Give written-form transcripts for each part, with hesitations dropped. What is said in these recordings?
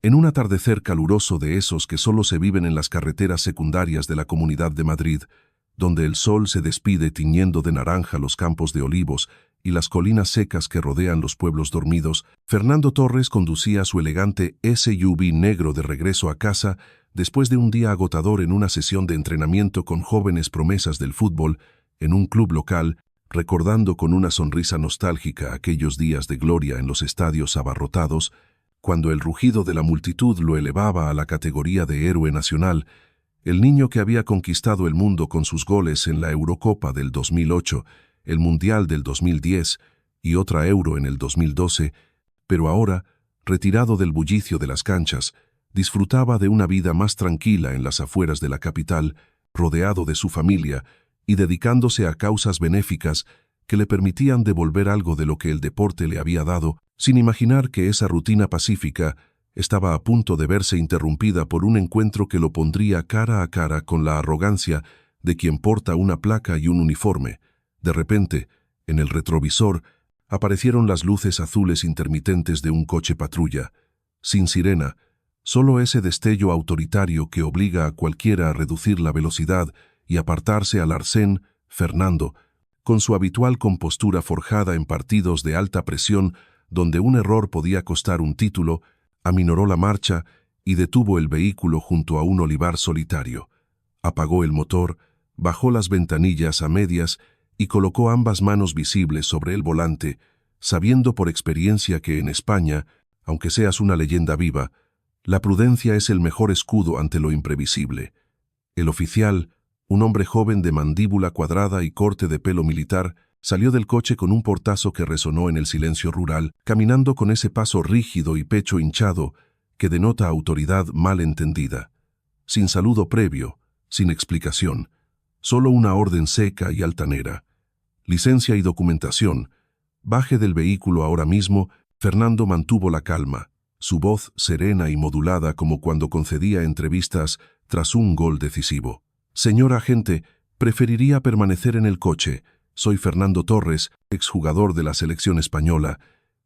En un atardecer caluroso de esos que solo se viven en las carreteras secundarias de la Comunidad de Madrid, donde el sol se despide tiñendo de naranja los campos de olivos y las colinas secas que rodean los pueblos dormidos, Fernando Torres conducía su elegante SUV negro de regreso a casa después de un día agotador en una sesión de entrenamiento con jóvenes promesas del fútbol en un club local, recordando con una sonrisa nostálgica aquellos días de gloria en los estadios abarrotados, cuando el rugido de la multitud lo elevaba a la categoría de héroe nacional. El niño que había conquistado el mundo con sus goles en la Eurocopa del 2008, el Mundial del 2010 y otra Euro en el 2012, pero ahora, retirado del bullicio de las canchas, disfrutaba de una vida más tranquila en las afueras de la capital, rodeado de su familia y dedicándose a causas benéficas que le permitían devolver algo de lo que el deporte le había dado, sin imaginar que esa rutina pacífica estaba a punto de verse interrumpida por un encuentro que lo pondría cara a cara con la arrogancia de quien porta una placa y un uniforme. De repente, en el retrovisor, aparecieron las luces azules intermitentes de un coche patrulla. Sin sirena, solo ese destello autoritario que obliga a cualquiera a reducir la velocidad y apartarse al arcén. Fernando, con su habitual compostura forjada en partidos de alta presión donde un error podía costar un título, aminoró la marcha y detuvo el vehículo junto a un olivar solitario. Apagó el motor, bajó las ventanillas a medias y colocó ambas manos visibles sobre el volante, sabiendo por experiencia que en España, aunque seas una leyenda viva, la prudencia es el mejor escudo ante lo imprevisible. El oficial, un hombre joven de mandíbula cuadrada y corte de pelo militar, salió del coche con un portazo que resonó en el silencio rural, caminando con ese paso rígido y pecho hinchado que denota autoridad mal entendida. Sin saludo previo, sin explicación, solo una orden seca y altanera. Licencia y documentación. Baje del vehículo ahora mismo. Fernando mantuvo la calma, su voz serena y modulada como cuando concedía entrevistas tras un gol decisivo. Señor agente, preferiría permanecer en el coche. Soy Fernando Torres, exjugador de la selección española.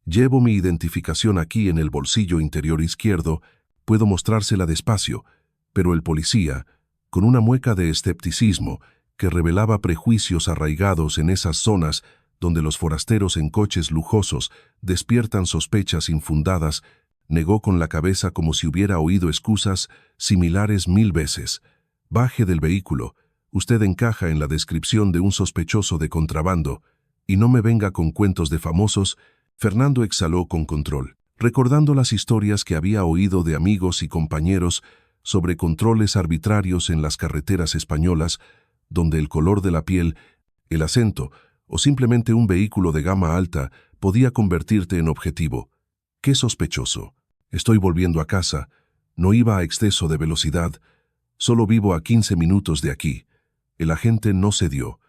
Llevo mi identificación aquí en el bolsillo interior izquierdo. Puedo mostrársela despacio, pero el policía, con una mueca de escepticismo que revelaba prejuicios arraigados en esas zonas donde los forasteros en coches lujosos despiertan sospechas infundadas, negó con la cabeza como si hubiera oído excusas similares 1000 veces. Baje del vehículo. Usted encaja en la descripción de un sospechoso de contrabando, y no me venga con cuentos de famosos. Fernando exhaló con control, recordando las historias que había oído de amigos y compañeros sobre controles arbitrarios en las carreteras españolas, donde el color de la piel, el acento o simplemente un vehículo de gama alta podía convertirte en objetivo. ¡Qué sospechoso! Estoy volviendo a casa. No iba a exceso de velocidad. Solo vivo a 15 minutos de aquí. El agente no cedió,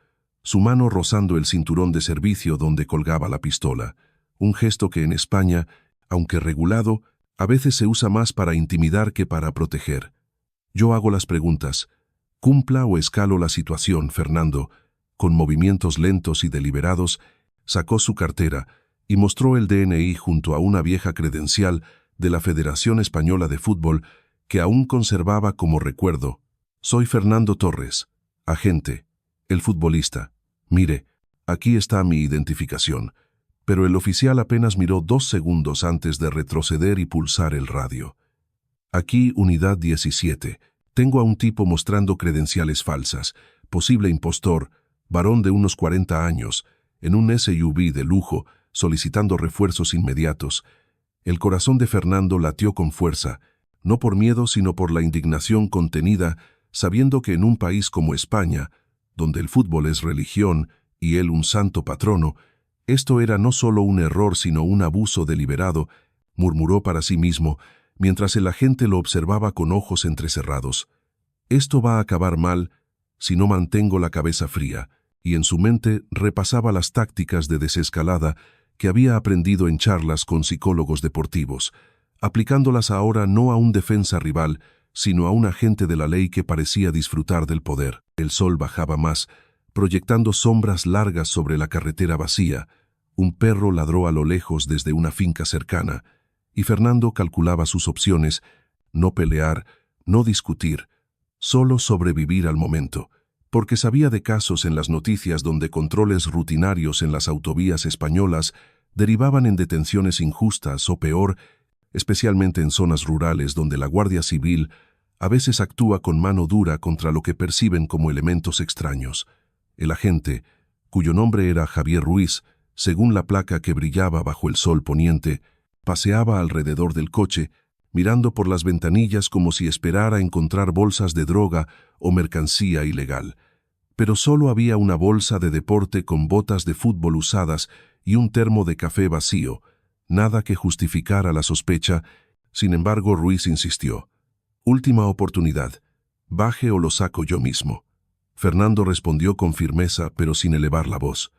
su mano rozando el cinturón de servicio donde colgaba la pistola, un gesto que en España, aunque regulado, a veces se usa más para intimidar que para proteger. Yo hago las preguntas. Cumpla o escalo la situación. Fernando, con movimientos lentos y deliberados, sacó su cartera y mostró el DNI junto a una vieja credencial de la Federación Española de Fútbol que aún conservaba como recuerdo. Soy Fernando Torres, agente, el futbolista. Mire, aquí está mi identificación. Pero el oficial apenas miró 2 segundos antes de retroceder y pulsar el radio. Aquí, unidad 17. Tengo a un tipo mostrando credenciales falsas, posible impostor, varón de unos 40 años, en un SUV de lujo, solicitando refuerzos inmediatos. El corazón de Fernando latió con fuerza, no por miedo sino por la indignación contenida, sabiendo que en un país como España, donde el fútbol es religión y él un santo patrono, esto era no solo un error sino un abuso deliberado, murmuró para sí mismo, mientras el agente lo observaba con ojos entrecerrados. Esto va a acabar mal si no mantengo la cabeza fría, y en su mente repasaba las tácticas de desescalada que había aprendido en charlas con psicólogos deportivos, aplicándolas ahora no a un defensa rival, sino a un agente de la ley que parecía disfrutar del poder. El sol bajaba más, proyectando sombras largas sobre la carretera vacía. Un perro ladró a lo lejos desde una finca cercana. y Fernando calculaba sus opciones: no pelear, no discutir, solo sobrevivir al momento, porque sabía de casos en las noticias donde controles rutinarios en las autovías españolas derivaban en detenciones injustas o peor, especialmente en zonas rurales donde la Guardia Civil a veces actúa con mano dura contra lo que perciben como elementos extraños. El agente, cuyo nombre era Javier Ruiz, según la placa que brillaba bajo el sol poniente, paseaba alrededor del coche, mirando por las ventanillas como si esperara encontrar bolsas de droga o mercancía ilegal. Pero solo había una bolsa de deporte con botas de fútbol usadas y un termo de café vacío, nada que justificara la sospecha. Sin embargo, Ruiz insistió: «Última oportunidad, baje o lo saco yo mismo». Fernando respondió con firmeza, pero sin elevar la voz: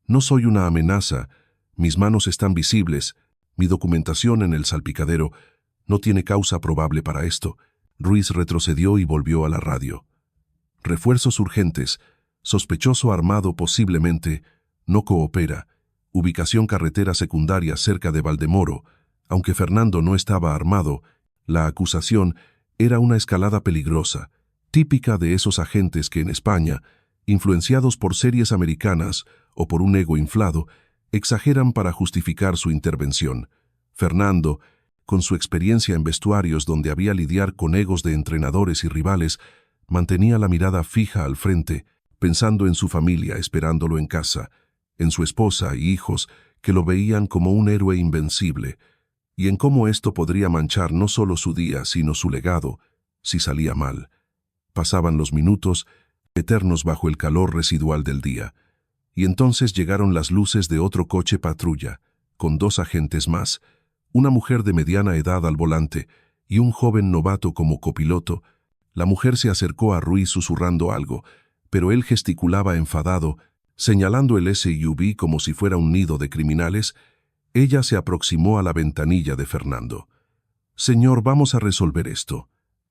«No soy una amenaza, mis manos están visibles, mi documentación en el salpicadero, no tiene causa probable para esto». Ruiz retrocedió y volvió a la radio. «Refuerzos urgentes, sospechoso armado posiblemente, no coopera, ubicación carretera secundaria cerca de Valdemoro». Aunque Fernando no estaba armado, la acusación era una escalada peligrosa, típica de esos agentes que en España, influenciados por series americanas o por un ego inflado, exageran para justificar su intervención. Fernando, con su experiencia en vestuarios donde había lidiar con egos de entrenadores y rivales, mantenía la mirada fija al frente, pensando en su familia esperándolo en casa, en su esposa y hijos que lo veían como un héroe invencible, y en cómo esto podría manchar no solo su día, sino su legado, si salía mal. Pasaban los minutos, eternos bajo el calor residual del día, y entonces llegaron las luces de otro coche patrulla, con 2 agentes más, una mujer de mediana edad al volante y un joven novato como copiloto. La mujer se acercó a Ruiz susurrando algo, pero él gesticulaba enfadado, señalando el SUV como si fuera un nido de criminales. Ella se aproximó a la ventanilla de Fernando. «Señor, vamos a resolver esto.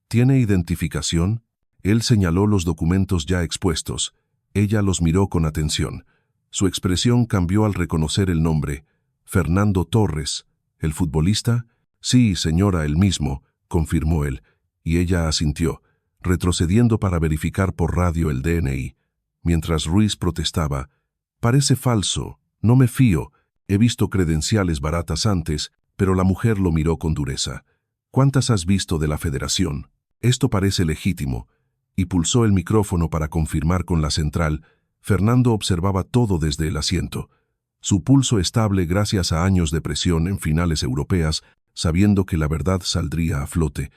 ¿Tiene identificación?». Él señaló los documentos ya expuestos. Ella los miró con atención. Su expresión cambió al reconocer el nombre: «Fernando Torres, ¿el futbolista?». «Sí, señora, el mismo», confirmó él, y ella asintió, retrocediendo para verificar por radio el DNI. Mientras Ruiz protestaba: «Parece falso, no me fío, he visto credenciales baratas antes», pero la mujer lo miró con dureza. «¿Cuántas has visto de la Federación? Esto parece legítimo», y pulsó el micrófono para confirmar con la central. Fernando observaba todo desde el asiento. Su pulso estable gracias a años de presión en finales europeas, sabiendo que la verdad saldría a flote,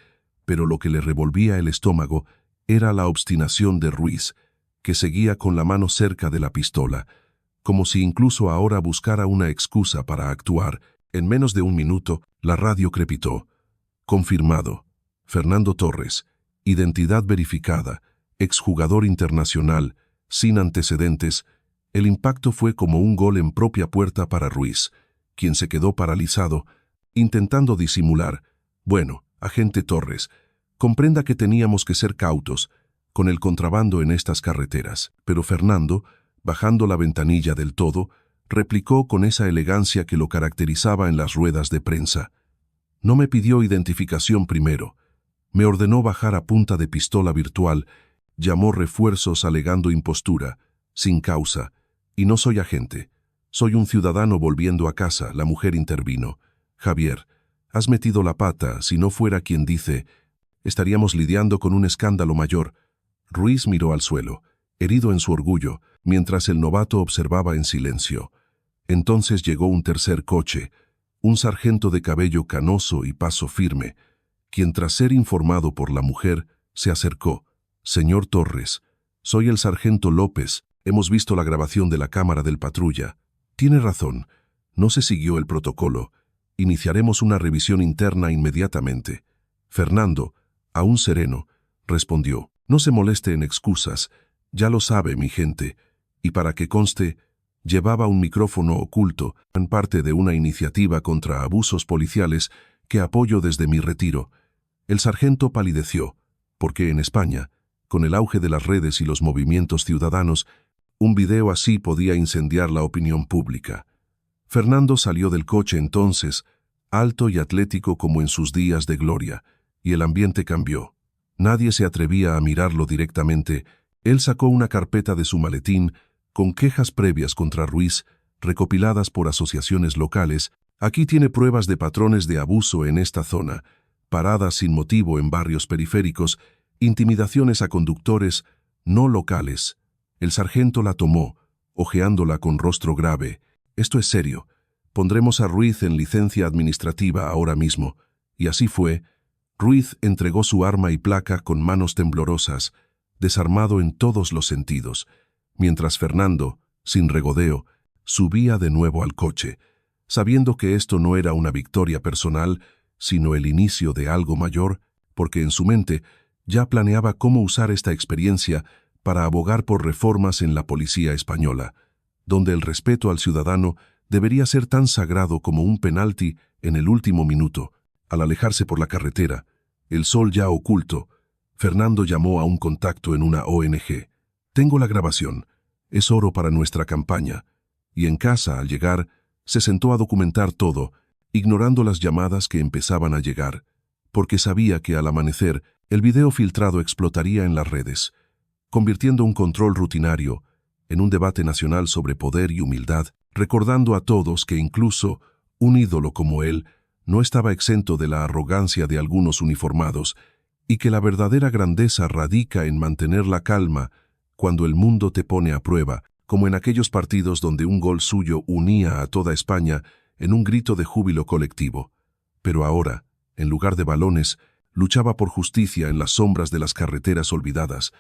pero lo que le revolvía el estómago era la obstinación de Ruiz, que seguía con la mano cerca de la pistola, como si incluso ahora buscara una excusa para actuar. En menos de un minuto, la radio crepitó: «Confirmado. Fernando Torres, identidad verificada, exjugador internacional, sin antecedentes». El impacto fue como un gol en propia puerta para Ruiz, quien se quedó paralizado, intentando disimular: «Bueno, agente Torres, comprenda que teníamos que ser cautos con el contrabando en estas carreteras». Pero Fernando, bajando la ventanilla del todo, replicó con esa elegancia que lo caracterizaba en las ruedas de prensa: «No me pidió identificación primero. Me ordenó bajar a punta de pistola virtual, llamó refuerzos alegando impostura, sin causa, y no soy agente. Soy un ciudadano volviendo a casa». La mujer intervino: «Javier, has metido la pata. Si no fuera quien dice, estaríamos lidiando con un escándalo mayor». Ruiz miró al suelo, herido en su orgullo, mientras el novato observaba en silencio. Entonces llegó un tercer coche, un sargento de cabello canoso y paso firme, quien, tras ser informado por la mujer, se acercó: «Señor Torres, soy el sargento López, hemos visto la grabación de la cámara del patrulla. Tiene razón, no se siguió el protocolo. Iniciaremos una revisión interna inmediatamente». Fernando, aún sereno, respondió: «No se moleste en excusas, ya lo sabe mi gente». Y para que conste, llevaba un micrófono oculto, en parte de una iniciativa contra abusos policiales que apoyo desde mi retiro. El sargento palideció, porque en España, con el auge de las redes y los movimientos ciudadanos, un video así podía incendiar la opinión pública. Fernando salió del coche entonces, alto y atlético como en sus días de gloria, y el ambiente cambió. Nadie se atrevía a mirarlo directamente. Él sacó una carpeta de su maletín con quejas previas contra Ruiz, recopiladas por asociaciones locales. Aquí tiene pruebas de patrones de abuso en esta zona, paradas sin motivo en barrios periféricos, intimidaciones a conductores no locales. El sargento la tomó, hojeándola con rostro grave. Esto es serio. Pondremos a Ruiz en licencia administrativa ahora mismo. Y así fue. Ruiz entregó su arma y placa con manos temblorosas, desarmado en todos los sentidos, mientras Fernando, sin regodeo, subía de nuevo al coche, sabiendo que esto no era una victoria personal, sino el inicio de algo mayor, porque en su mente ya planeaba cómo usar esta experiencia para abogar por reformas en la policía española, donde el respeto al ciudadano debería ser tan sagrado como un penalti en el último minuto. Al alejarse por la carretera, el sol ya oculto, Fernando llamó a un contacto en una ONG. «Tengo la grabación. Es oro para nuestra campaña». Y en casa, al llegar, se sentó a documentar todo, ignorando las llamadas que empezaban a llegar, porque sabía que al amanecer el video filtrado explotaría en las redes, convirtiendo un control rutinario en un debate nacional sobre poder y humildad, recordando a todos que incluso un ídolo como él no estaba exento de la arrogancia de algunos uniformados y que la verdadera grandeza radica en mantener la calma cuando el mundo te pone a prueba, como en aquellos partidos donde un gol suyo unía a toda España en un grito de júbilo colectivo. Pero ahora, en lugar de balones, luchaba por justicia en las sombras de las carreteras olvidadas,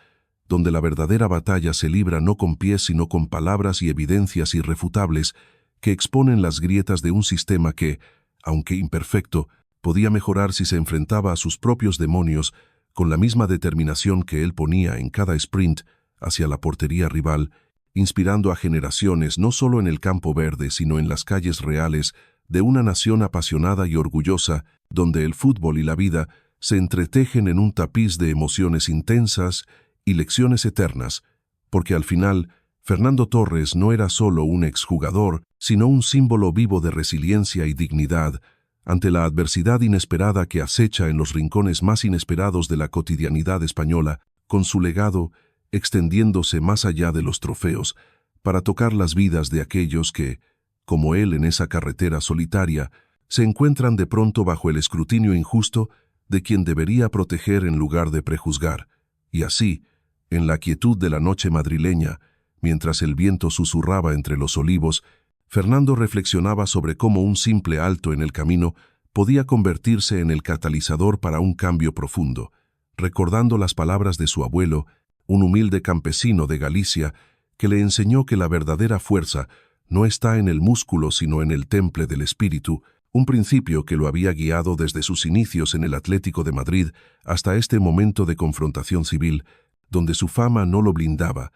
donde la verdadera batalla se libra no con pies sino con palabras y evidencias irrefutables que exponen las grietas de un sistema que, aunque imperfecto, podía mejorar si se enfrentaba a sus propios demonios con la misma determinación que él ponía en cada sprint hacia la portería rival, inspirando a generaciones no solo en el campo verde sino en las calles reales de una nación apasionada y orgullosa, donde el fútbol y la vida se entretejen en un tapiz de emociones intensas y lecciones eternas, porque al final Fernando Torres no era solo un exjugador, sino un símbolo vivo de resiliencia y dignidad ante la adversidad inesperada que acecha en los rincones más inesperados de la cotidianidad española, con su legado extendiéndose más allá de los trofeos, para tocar las vidas de aquellos que, como él en esa carretera solitaria, se encuentran de pronto bajo el escrutinio injusto de quien debería proteger en lugar de prejuzgar. Y así, en la quietud de la noche madrileña, mientras el viento susurraba entre los olivos, Fernando reflexionaba sobre cómo un simple alto en el camino podía convertirse en el catalizador para un cambio profundo, recordando las palabras de su abuelo, un humilde campesino de Galicia, que le enseñó que la verdadera fuerza no está en el músculo sino en el temple del espíritu, un principio que lo había guiado desde sus inicios en el Atlético de Madrid hasta este momento de confrontación civil, donde su fama no lo blindaba,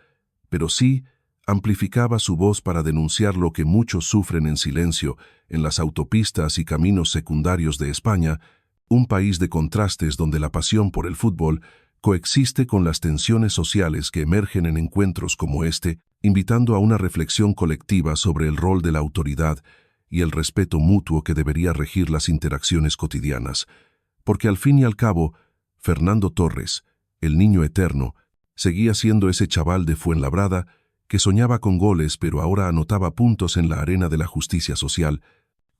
pero sí amplificaba su voz para denunciar lo que muchos sufren en silencio en las autopistas y caminos secundarios de España, un país de contrastes donde la pasión por el fútbol coexiste con las tensiones sociales que emergen en encuentros como este, invitando a una reflexión colectiva sobre el rol de la autoridad y el respeto mutuo que debería regir las interacciones cotidianas. Porque al fin y al cabo, Fernando Torres, el niño eterno, seguía siendo ese chaval de Fuenlabrada que soñaba con goles pero ahora anotaba puntos en la arena de la justicia social,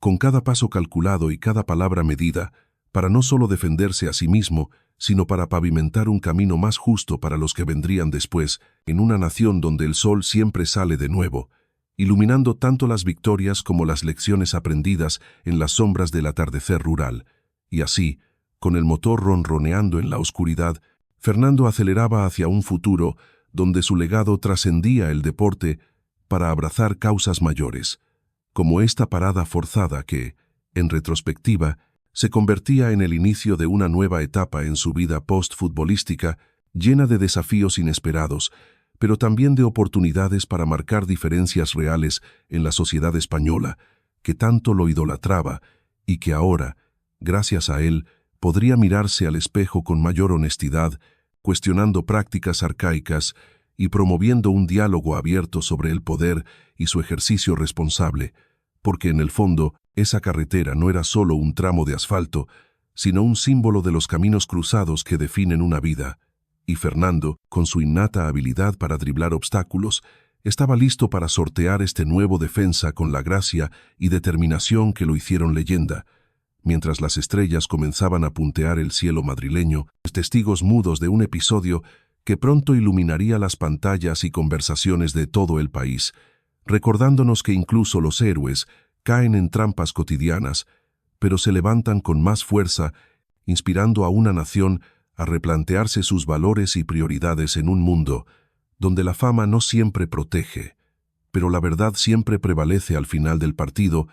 con cada paso calculado y cada palabra medida, para no solo defenderse a sí mismo, sino para pavimentar un camino más justo para los que vendrían después, en una nación donde el sol siempre sale de nuevo, iluminando tanto las victorias como las lecciones aprendidas en las sombras del atardecer rural. Y así, con el motor ronroneando en la oscuridad, Fernando aceleraba hacia un futuro donde su legado trascendía el deporte para abrazar causas mayores, como esta parada forzada que, en retrospectiva, se convertía en el inicio de una nueva etapa en su vida post-futbolística, llena de desafíos inesperados, pero también de oportunidades para marcar diferencias reales en la sociedad española, que tanto lo idolatraba y que ahora, gracias a él, podría mirarse al espejo con mayor honestidad, cuestionando prácticas arcaicas y promoviendo un diálogo abierto sobre el poder y su ejercicio responsable, porque en el fondo Esa carretera no era solo un tramo de asfalto, sino un símbolo de los caminos cruzados que definen una vida. Y Fernando, con su innata habilidad para driblar obstáculos, estaba listo para sortear este nuevo defensa con la gracia y determinación que lo hicieron leyenda. Mientras las estrellas comenzaban a puntear el cielo madrileño, testigos mudos de un episodio que pronto iluminaría las pantallas y conversaciones de todo el país, recordándonos que incluso los héroes caen en trampas cotidianas, pero se levantan con más fuerza, inspirando a una nación a replantearse sus valores y prioridades en un mundo donde la fama no siempre protege, pero la verdad siempre prevalece al final del partido,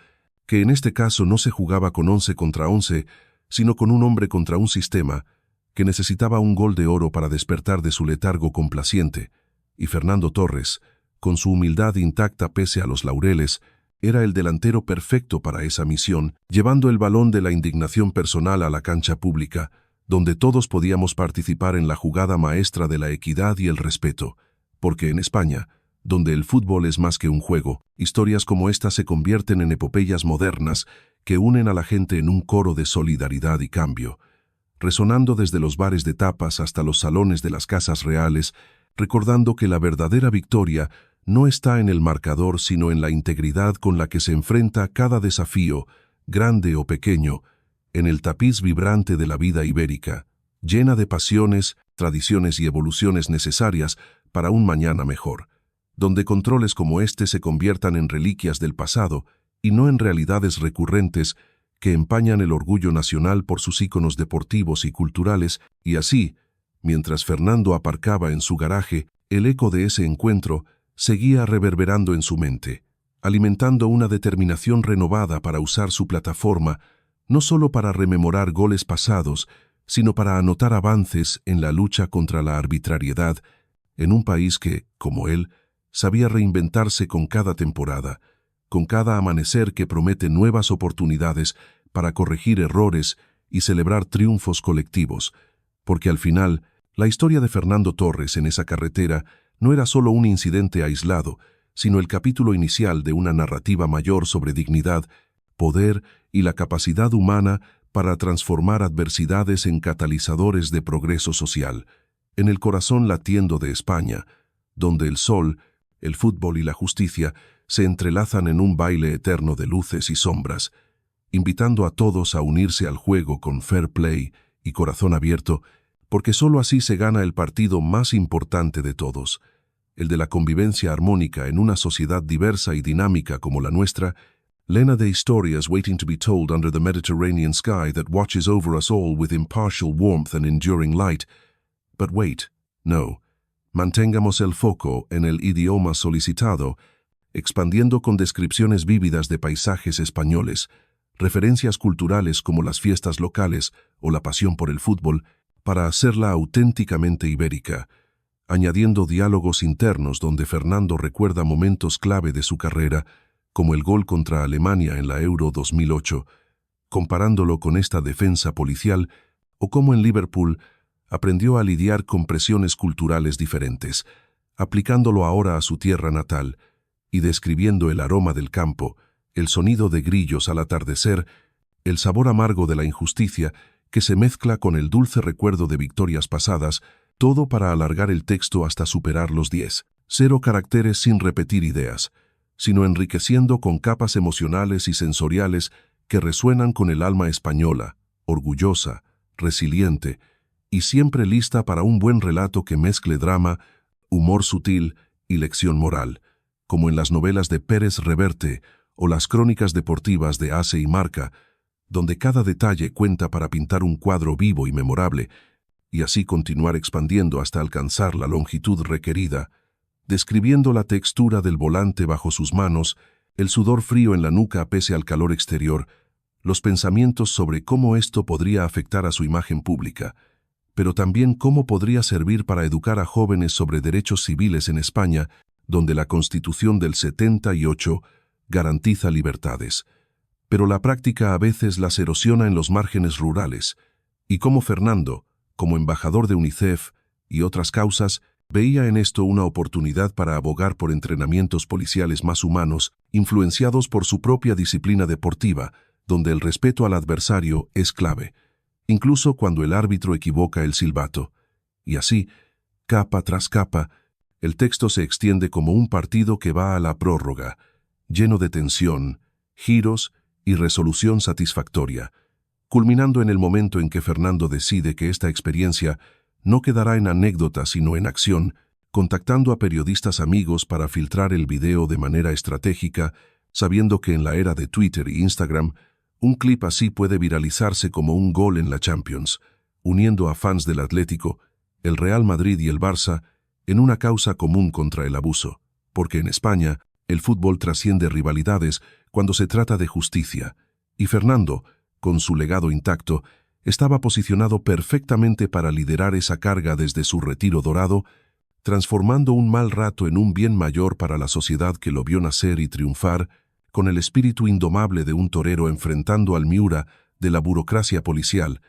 que en este caso no se jugaba con 11 contra 11, sino con un hombre contra un sistema que necesitaba un gol de oro para despertar de su letargo complaciente, y Fernando Torres, con su humildad intacta pese a los laureles, era el delantero perfecto para esa misión, llevando el balón de la indignación personal a la cancha pública, donde todos podíamos participar en la jugada maestra de la equidad y el respeto. Porque en España, donde el fútbol es más que un juego, historias como esta se convierten en epopeyas modernas que unen a la gente en un coro de solidaridad y cambio, resonando desde los bares de tapas hasta los salones de las casas reales, recordando que la verdadera victoria no está en el marcador sino en la integridad con la que se enfrenta cada desafío, grande o pequeño, en el tapiz vibrante de la vida ibérica, llena de pasiones, tradiciones y evoluciones necesarias para un mañana mejor, donde controles como este se conviertan en reliquias del pasado y no en realidades recurrentes que empañan el orgullo nacional por sus íconos deportivos y culturales, y así, mientras Fernando aparcaba en su garaje, el eco de ese encuentro seguía reverberando en su mente, alimentando una determinación renovada para usar su plataforma, no solo para rememorar goles pasados, sino para anotar avances en la lucha contra la arbitrariedad, en un país que, como él, sabía reinventarse con cada temporada, con cada amanecer que promete nuevas oportunidades para corregir errores y celebrar triunfos colectivos, porque al final, la historia de Fernando Torres en esa carretera no era solo un incidente aislado, sino el capítulo inicial de una narrativa mayor sobre dignidad, poder y la capacidad humana para transformar adversidades en catalizadores de progreso social, en el corazón latiendo de España, donde el sol, el fútbol y la justicia se entrelazan en un baile eterno de luces y sombras, invitando a todos a unirse al juego con fair play y corazón abierto, porque sólo así se gana el partido más importante de todos, el de la convivencia armónica en una sociedad diversa y dinámica como la nuestra, llena de historias waiting to be told under the Mediterranean sky that watches over us all with impartial warmth and enduring light. But wait, no. Mantengamos el foco en el idioma solicitado, expandiendo con descripciones vívidas de paisajes españoles, referencias culturales como las fiestas locales o la pasión por el fútbol, para hacerla auténticamente ibérica, añadiendo diálogos internos donde Fernando recuerda momentos clave de su carrera, como el gol contra Alemania en la Euro 2008, comparándolo con esta defensa policial, o como en Liverpool aprendió a lidiar con presiones culturales diferentes, aplicándolo ahora a su tierra natal, y describiendo el aroma del campo, el sonido de grillos al atardecer, el sabor amargo de la injusticia que se mezcla con el dulce recuerdo de victorias pasadas, todo para alargar el texto hasta superar los 10, 0 caracteres sin repetir ideas, sino enriqueciendo con capas emocionales y sensoriales que resuenan con el alma española, orgullosa, resiliente, y siempre lista para un buen relato que mezcle drama, humor sutil y lección moral, como en las novelas de Pérez Reverte o las crónicas deportivas de Ace y Marca, donde cada detalle cuenta para pintar un cuadro vivo y memorable, y así continuar expandiendo hasta alcanzar la longitud requerida, describiendo la textura del volante bajo sus manos, el sudor frío en la nuca pese al calor exterior, los pensamientos sobre cómo esto podría afectar a su imagen pública, pero también cómo podría servir para educar a jóvenes sobre derechos civiles en España, donde la Constitución del 78 garantiza libertades. Pero la práctica a veces las erosiona en los márgenes rurales, y cómo Fernando, como embajador de UNICEF y otras causas, Veía en esto una oportunidad para abogar por entrenamientos policiales más humanos, influenciados por su propia disciplina deportiva, donde el respeto al adversario es clave, incluso cuando el árbitro equivoca el silbato. Y así, capa tras capa, el texto se extiende como un partido que va a la prórroga, lleno de tensión, giros y resolución satisfactoria, culminando en el momento en que Fernando decide que esta experiencia no quedará en anécdota sino en acción, contactando a periodistas amigos para filtrar el video de manera estratégica, sabiendo que en la era de Twitter e Instagram, un clip así puede viralizarse como un gol en la Champions, uniendo a fans del Atlético, el Real Madrid y el Barça en una causa común contra el abuso, porque en España el fútbol trasciende rivalidades cuando se trata de justicia, y Fernando, con su legado intacto, estaba posicionado perfectamente para liderar esa carga desde su retiro dorado, transformando un mal rato en un bien mayor para la sociedad que lo vio nacer y triunfar, con el espíritu indomable de un torero enfrentando al Miura de la burocracia policial,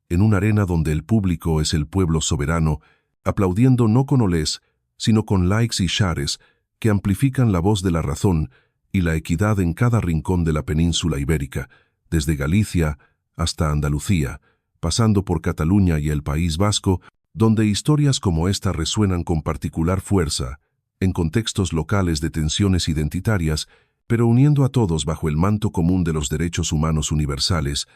en una arena donde el público es el pueblo soberano, aplaudiendo no con olés, sino con likes y shares que amplifican la voz de la razón y la equidad en cada rincón de la península ibérica, desde Galicia hasta Andalucía, pasando por Cataluña y el País Vasco, donde historias como esta resuenan con particular fuerza, en contextos locales de tensiones identitarias, pero uniendo a todos bajo el manto común de los derechos humanos universales,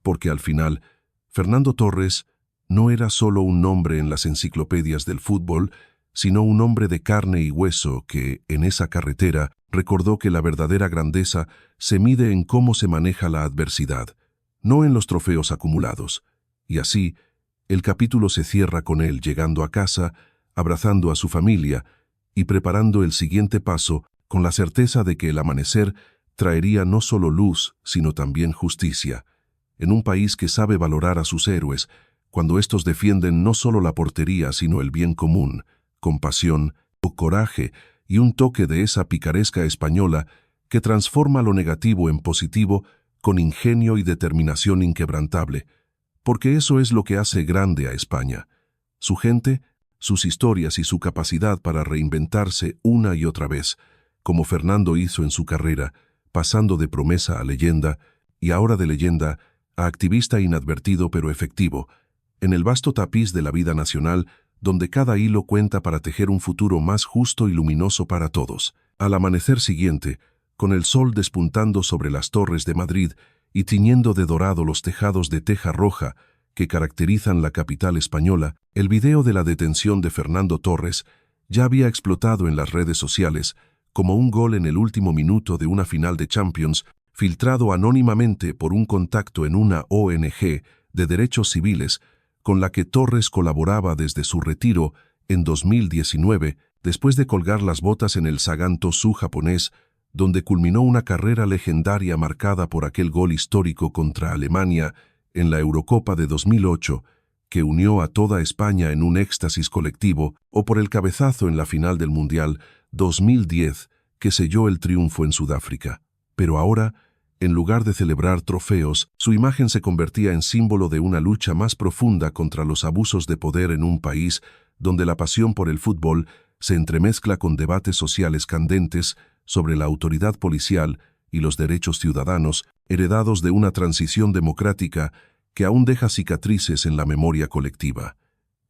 porque al final, Fernando Torres no era solo un nombre en las enciclopedias del fútbol, sino un hombre de carne y hueso que, en esa carretera, recordó que la verdadera grandeza se mide en cómo se maneja la adversidad, no en los trofeos acumulados. Y así, el capítulo se cierra con él llegando a casa, abrazando a su familia y preparando el siguiente paso con la certeza de que el amanecer traería no solo luz, sino también justicia, en un país que sabe valorar a sus héroes, cuando estos defienden no solo la portería, sino el bien común, con pasión o coraje y un toque de esa picaresca española que transforma lo negativo en positivo con ingenio y determinación inquebrantable, porque eso es lo que hace grande a España. Su gente, sus historias y su capacidad para reinventarse una y otra vez, como Fernando hizo en su carrera, pasando de promesa a leyenda y ahora de leyenda a activista inadvertido pero efectivo, en el vasto tapiz de la vida nacional donde cada hilo cuenta para tejer un futuro más justo y luminoso para todos. Al amanecer siguiente, con el sol despuntando sobre las torres de Madrid y tiñendo de dorado los tejados de teja roja que caracterizan la capital española, el video de la detención de Fernando Torres ya había explotado en las redes sociales como un gol en el último minuto de una final de Champions, filtrado anónimamente por un contacto en una ONG de derechos civiles con la que Torres colaboraba desde su retiro en 2019, después de colgar las botas en el Sagan Tosu japonés, donde culminó una carrera legendaria marcada por aquel gol histórico contra Alemania en la Eurocopa de 2008, que unió a toda España en un éxtasis colectivo, o por el cabezazo en la final del Mundial 2010, que selló el triunfo en Sudáfrica. Pero ahora, en lugar de celebrar trofeos, su imagen se convertía en símbolo de una lucha más profunda contra los abusos de poder en un país donde la pasión por el fútbol se entremezcla con debates sociales candentes sobre la autoridad policial y los derechos ciudadanos heredados de una transición democrática que aún deja cicatrices en la memoria colectiva.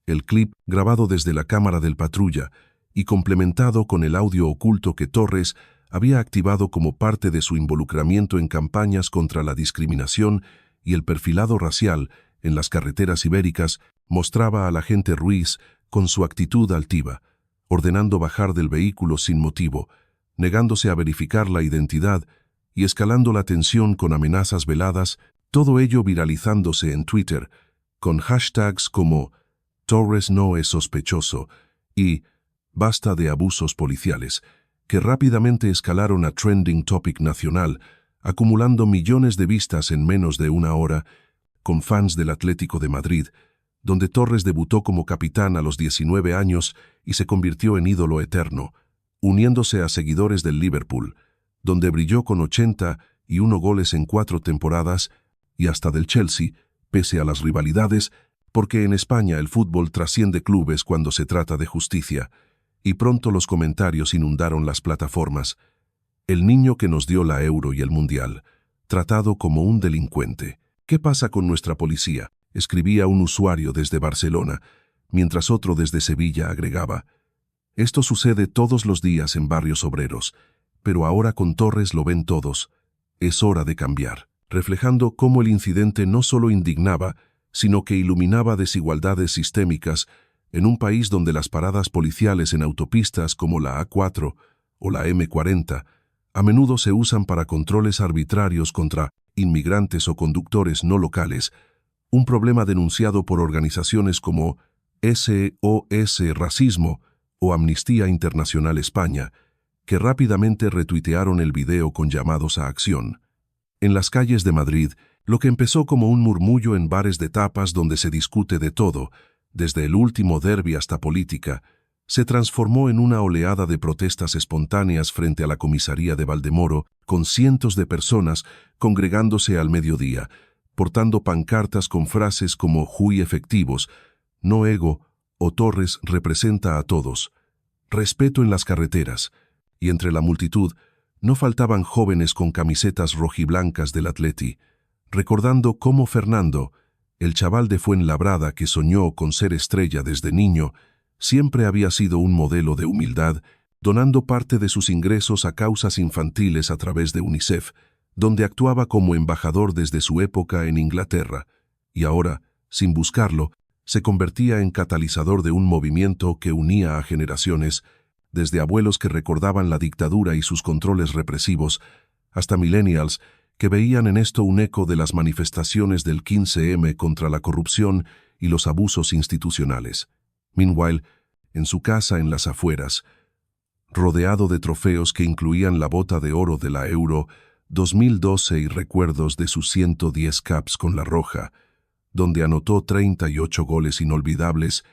El clip, grabado desde la cámara del patrulla y complementado con el audio oculto que Torres había activado como parte de su involucramiento en campañas contra la discriminación y el perfilado racial en las carreteras ibéricas, mostraba a la agente Ruiz con su actitud altiva, ordenando bajar del vehículo sin motivo, negándose a verificar la identidad y escalando la tensión con amenazas veladas, todo ello viralizándose en Twitter, con hashtags como «Torres no es sospechoso» y «Basta de abusos policiales», que rápidamente escalaron a trending topic nacional, acumulando millones de vistas en menos de una hora, con fans del Atlético de Madrid, donde Torres debutó como capitán a los 19 años y se convirtió en ídolo eterno, uniéndose a seguidores del Liverpool, donde brilló con 81 goles en 4 temporadas, y hasta del Chelsea, pese a las rivalidades, Porque en España el fútbol trasciende clubes cuando se trata de justicia, y pronto los comentarios inundaron las plataformas. El niño que nos dio la Euro y el Mundial, tratado como un delincuente. ¿Qué pasa con nuestra policía?, escribía un usuario desde Barcelona, mientras otro desde Sevilla agregaba: esto sucede todos los días en barrios obreros, pero ahora con Torres lo ven todos. Es hora de cambiar, reflejando cómo el incidente no solo indignaba, sino que iluminaba desigualdades sistémicas en un país donde las paradas policiales en autopistas como la A4 o la M40 a menudo se usan para controles arbitrarios contra inmigrantes o conductores no locales, un problema denunciado por organizaciones como SOS Racismo o Amnistía Internacional España, que rápidamente retuitearon el video con llamados a acción. En las calles de Madrid, lo que empezó como un murmullo en bares de tapas donde se discute de todo, desde el último derbi hasta política, se transformó en una oleada de protestas espontáneas frente a la comisaría de Valdemoro, con cientos de personas congregándose al mediodía, portando pancartas con frases como «Juy efectivos», «No ego» o «Torres representa a todos», «Respeto en las carreteras», y entre la multitud no faltaban jóvenes con camisetas rojiblancas del Atleti, recordando cómo Fernando, el chaval de Fuenlabrada que soñó con ser estrella desde niño, siempre había sido un modelo de humildad, donando parte de sus ingresos a causas infantiles a través de UNICEF, donde actuaba como embajador desde su época en Inglaterra, y ahora, sin buscarlo, se convertía en catalizador de un movimiento que unía a generaciones, desde abuelos que recordaban la dictadura y sus controles represivos, hasta millennials que veían en esto un eco de las manifestaciones del 15M contra la corrupción y los abusos institucionales. Meanwhile, en su casa en las afueras, rodeado de trofeos que incluían la bota de oro de la Euro 2012 y recuerdos de sus 110 caps con la roja, donde anotó 38 goles inolvidables,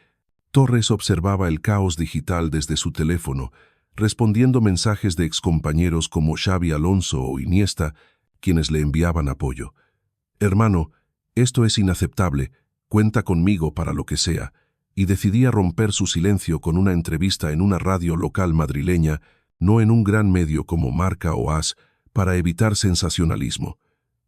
Torres observaba el caos digital desde su teléfono, respondiendo mensajes de excompañeros como Xavi Alonso o Iniesta, quienes le enviaban apoyo. «Hermano, esto es inaceptable, cuenta conmigo para lo que sea», y decidía romper su silencio con una entrevista en una radio local madrileña, no en un gran medio como Marca o AS, para evitar sensacionalismo,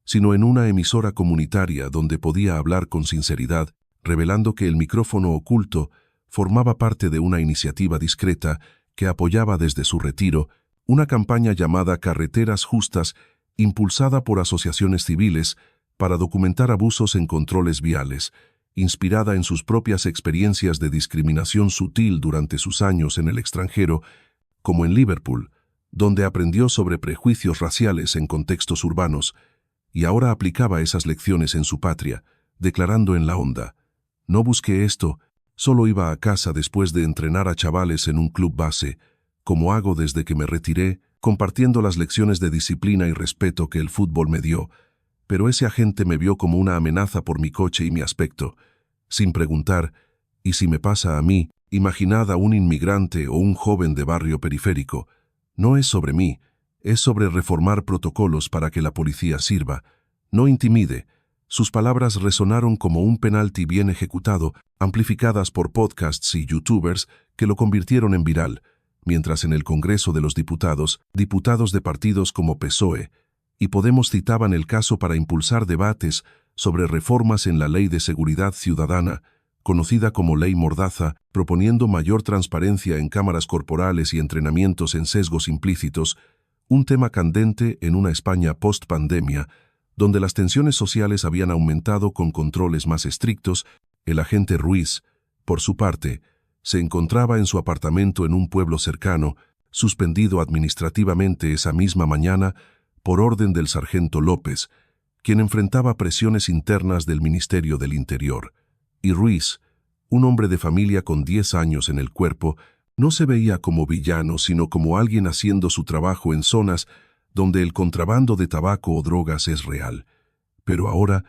sino en una emisora comunitaria donde podía hablar con sinceridad, revelando que el micrófono oculto formaba parte de una iniciativa discreta que apoyaba desde su retiro una campaña llamada Carreteras Justas, impulsada por asociaciones civiles para documentar abusos en controles viales, inspirada en sus propias experiencias de discriminación sutil durante sus años en el extranjero, como en Liverpool, donde aprendió sobre prejuicios raciales en contextos urbanos, y ahora aplicaba esas lecciones en su patria, declarando en la Onda: «No busqué esto, solo iba a casa después de entrenar a chavales en un club base, como hago desde que me retiré, compartiendo las lecciones de disciplina y respeto que el fútbol me dio, pero ese agente me vio como una amenaza por mi coche y mi aspecto. Sin preguntar, ¿y si me pasa a mí? Imaginad a un inmigrante o un joven de barrio periférico. No es sobre mí, es sobre reformar protocolos para que la policía sirva. No intimide». Sus palabras resonaron como un penalti bien ejecutado, amplificadas por podcasts y youtubers que lo convirtieron en viral, mientras en el Congreso de los Diputados, diputados de partidos como PSOE y Podemos citaban el caso para impulsar debates sobre reformas en la Ley de Seguridad Ciudadana, conocida como Ley Mordaza, proponiendo mayor transparencia en cámaras corporales y entrenamientos en sesgos implícitos, un tema candente en una España post-pandemia, donde las tensiones sociales habían aumentado con controles más estrictos. El agente Ruiz, por su parte, se encontraba en su apartamento en un pueblo cercano, suspendido administrativamente esa misma mañana por orden del sargento López, quien enfrentaba presiones internas del Ministerio del Interior. Y Ruiz, un hombre de familia con 10 años en el cuerpo, no se veía como villano, sino como alguien haciendo su trabajo en zonas donde el contrabando de tabaco o drogas es real. Pero ahora,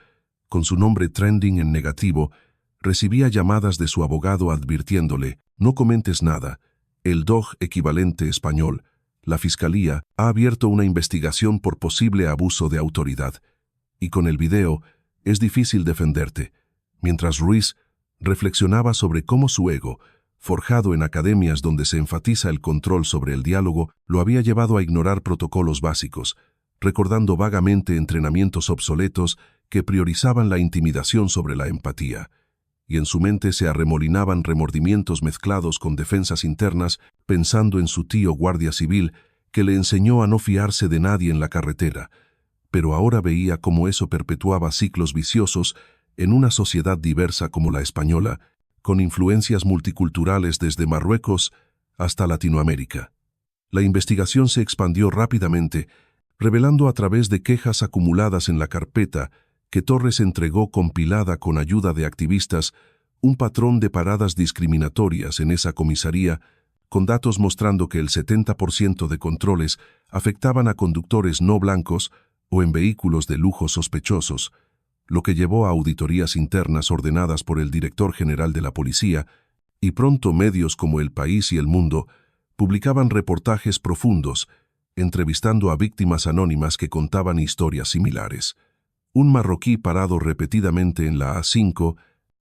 con su nombre trending en negativo, recibía llamadas de su abogado advirtiéndole: «No comentes nada. El DOJ equivalente español, la Fiscalía, ha abierto una investigación por posible abuso de autoridad. Y con el video, es difícil defenderte», mientras Ruiz reflexionaba sobre cómo su ego, forjado en academias donde se enfatiza el control sobre el diálogo, lo había llevado a ignorar protocolos básicos, recordando vagamente entrenamientos obsoletos que priorizaban la intimidación sobre la empatía. Y en su mente se arremolinaban remordimientos mezclados con defensas internas, pensando en su tío guardia civil que le enseñó a no fiarse de nadie en la carretera. Pero ahora veía cómo eso perpetuaba ciclos viciosos en una sociedad diversa como la española, con influencias multiculturales desde Marruecos hasta Latinoamérica. La investigación se expandió rápidamente, revelando a través de quejas acumuladas en la carpeta que Torres entregó compilada con ayuda de activistas un patrón de paradas discriminatorias en esa comisaría, con datos mostrando que el 70% de controles afectaban a conductores no blancos o en vehículos de lujo sospechosos, lo que llevó a auditorías internas ordenadas por el director general de la policía, y pronto medios como El País y El Mundo publicaban reportajes profundos, entrevistando a víctimas anónimas que contaban historias similares. Un marroquí parado repetidamente en la A5,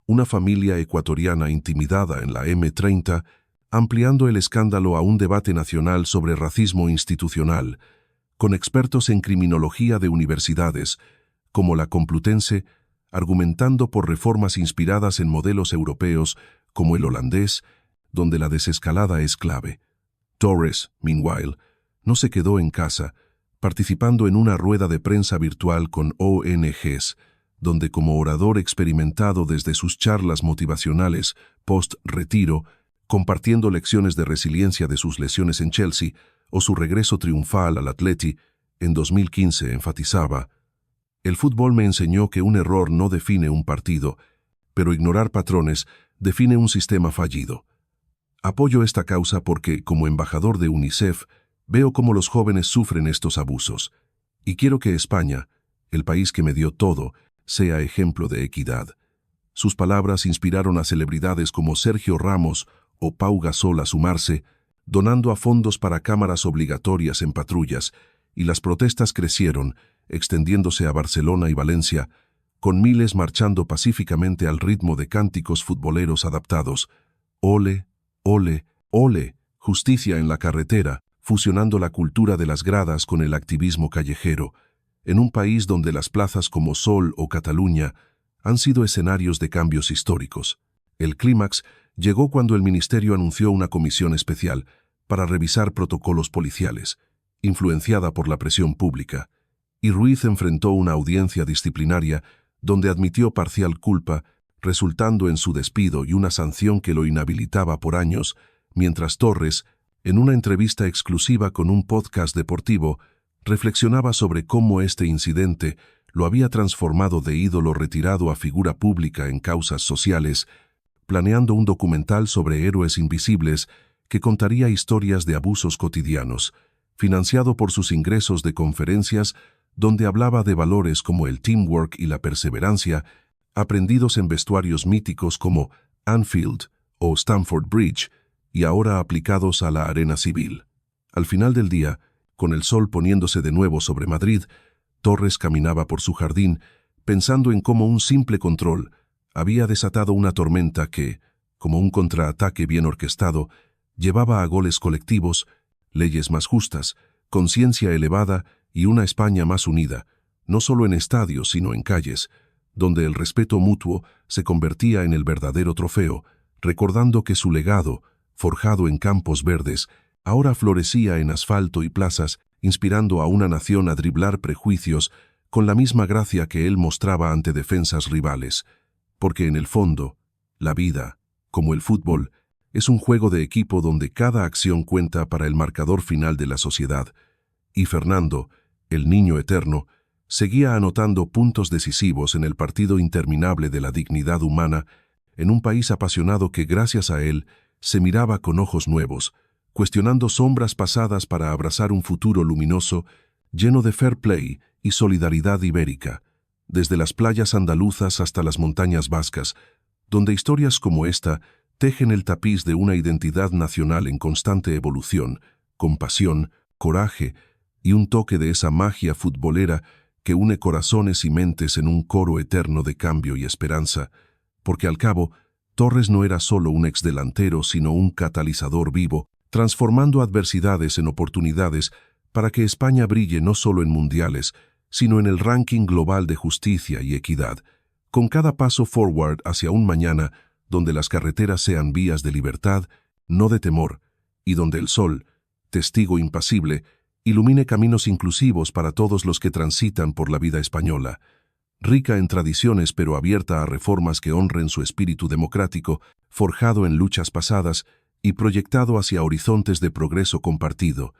una familia ecuatoriana intimidada en la M30, ampliando el escándalo a un debate nacional sobre racismo institucional, con expertos en criminología de universidades, como la Complutense, argumentando por reformas inspiradas en modelos europeos como el holandés, donde la desescalada es clave. Torres, meanwhile, no se quedó en casa, participando en una rueda de prensa virtual con ONGs, donde como orador experimentado desde sus charlas motivacionales post-retiro, compartiendo lecciones de resiliencia de sus lesiones en Chelsea o su regreso triunfal al Atleti, en 2015 enfatizaba: «El fútbol me enseñó que un error no define un partido, pero ignorar patrones define un sistema fallido». Apoyo esta causa porque, como embajador de UNICEF, veo cómo los jóvenes sufren estos abusos, y quiero que España, el país que me dio todo, sea ejemplo de equidad. Sus palabras inspiraron a celebridades como Sergio Ramos o Pau Gasol a sumarse, donando a fondos para cámaras obligatorias en patrullas, y las protestas crecieron, extendiéndose a Barcelona y Valencia, con miles marchando pacíficamente al ritmo de cánticos futboleros adaptados. Ole, ole, ole, justicia en la carretera, fusionando la cultura de las gradas con el activismo callejero, en un país donde las plazas como Sol o Cataluña han sido escenarios de cambios históricos. El clímax llegó cuando el ministerio anunció una comisión especial para revisar protocolos policiales, influenciada por la presión pública, y Ruiz enfrentó una audiencia disciplinaria donde admitió parcial culpa, resultando en su despido y una sanción que lo inhabilitaba por años, mientras Torres, en una entrevista exclusiva con un podcast deportivo, reflexionaba sobre cómo este incidente lo había transformado de ídolo retirado a figura pública en causas sociales, planeando un documental sobre héroes invisibles que contaría historias de abusos cotidianos, financiado por sus ingresos de conferencias donde hablaba de valores como el teamwork y la perseverancia, aprendidos en vestuarios míticos como Anfield o Stamford Bridge, y ahora aplicados a la arena civil. Al final del día, con el sol poniéndose de nuevo sobre Madrid, Torres caminaba por su jardín, pensando en cómo un simple control había desatado una tormenta que, como un contraataque bien orquestado, llevaba a goles colectivos, leyes más justas, conciencia elevada y una España más unida, no solo en estadios sino en calles, donde el respeto mutuo se convertía en el verdadero trofeo, recordando que su legado, forjado en campos verdes, ahora florecía en asfalto y plazas, inspirando a una nación a driblar prejuicios con la misma gracia que él mostraba ante defensas rivales. Porque en el fondo, la vida, como el fútbol, es un juego de equipo donde cada acción cuenta para el marcador final de la sociedad. Y Fernando, el niño eterno, seguía anotando puntos decisivos en el partido interminable de la dignidad humana, en un país apasionado que, gracias a él, se miraba con ojos nuevos, cuestionando sombras pasadas para abrazar un futuro luminoso, lleno de fair play y solidaridad ibérica, desde las playas andaluzas hasta las montañas vascas, donde historias como esta tejen el tapiz de una identidad nacional en constante evolución, con pasión, coraje y un toque de esa magia futbolera que une corazones y mentes en un coro eterno de cambio y esperanza, porque al cabo, Torres no era solo un exdelantero, sino un catalizador vivo, transformando adversidades en oportunidades para que España brille no solo en mundiales, sino en el ranking global de justicia y equidad, con cada paso forward hacia un mañana donde las carreteras sean vías de libertad, no de temor, y donde el sol, testigo impasible, ilumine caminos inclusivos para todos los que transitan por la vida española, rica en tradiciones pero abierta a reformas que honren su espíritu democrático, forjado en luchas pasadas y proyectado hacia horizontes de progreso compartido,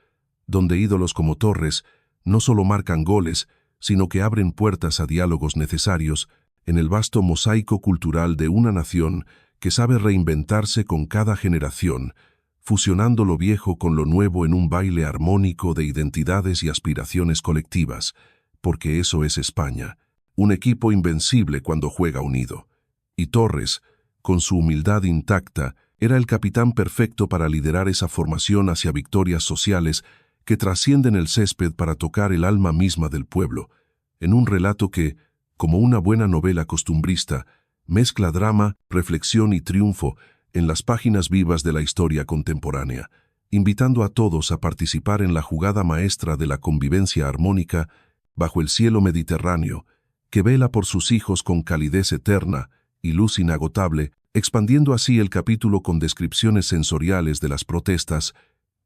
donde ídolos como Torres no solo marcan goles, sino que abren puertas a diálogos necesarios en el vasto mosaico cultural de una nación que sabe reinventarse con cada generación, fusionando lo viejo con lo nuevo en un baile armónico de identidades y aspiraciones colectivas, porque eso es España, un equipo invencible cuando juega unido. Y Torres, con su humildad intacta, era el capitán perfecto para liderar esa formación hacia victorias sociales que trascienden el césped para tocar el alma misma del pueblo, en un relato que, como una buena novela costumbrista, mezcla drama, reflexión y triunfo en las páginas vivas de la historia contemporánea, invitando a todos a participar en la jugada maestra de la convivencia armónica bajo el cielo mediterráneo, que vela por sus hijos con calidez eterna y luz inagotable, expandiendo así el capítulo con descripciones sensoriales de las protestas,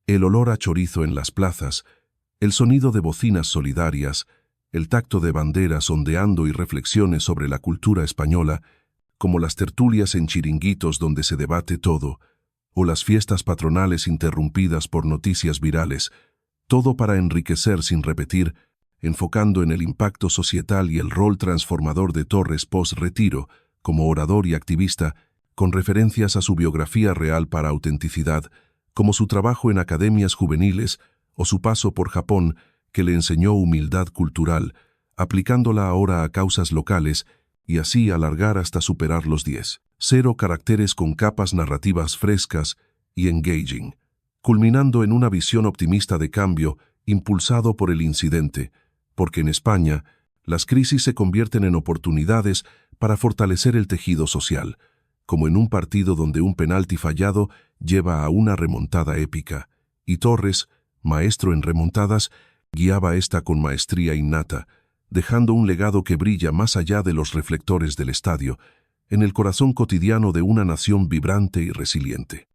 el olor a chorizo en las plazas, el sonido de bocinas solidarias, el tacto de banderas ondeando y reflexiones sobre la cultura española, como las tertulias en chiringuitos donde se debate todo, o las fiestas patronales interrumpidas por noticias virales, todo para enriquecer sin repetir, enfocando en el impacto societal y el rol transformador de Torres post-retiro, como orador y activista, con referencias a su biografía real para autenticidad, como su trabajo en academias juveniles o su paso por Japón, que le enseñó humildad cultural, aplicándola ahora a causas locales y así alargar hasta superar los 0 caracteres con capas narrativas frescas y engaging, culminando en una visión optimista de cambio impulsado por el incidente, porque en España las crisis se convierten en oportunidades para fortalecer el tejido social, como en un partido donde un penalti fallado lleva a una remontada épica, y Torres, maestro en remontadas, guiaba esta con maestría innata, dejando un legado que brilla más allá de los reflectores del estadio, en el corazón cotidiano de una nación vibrante y resiliente.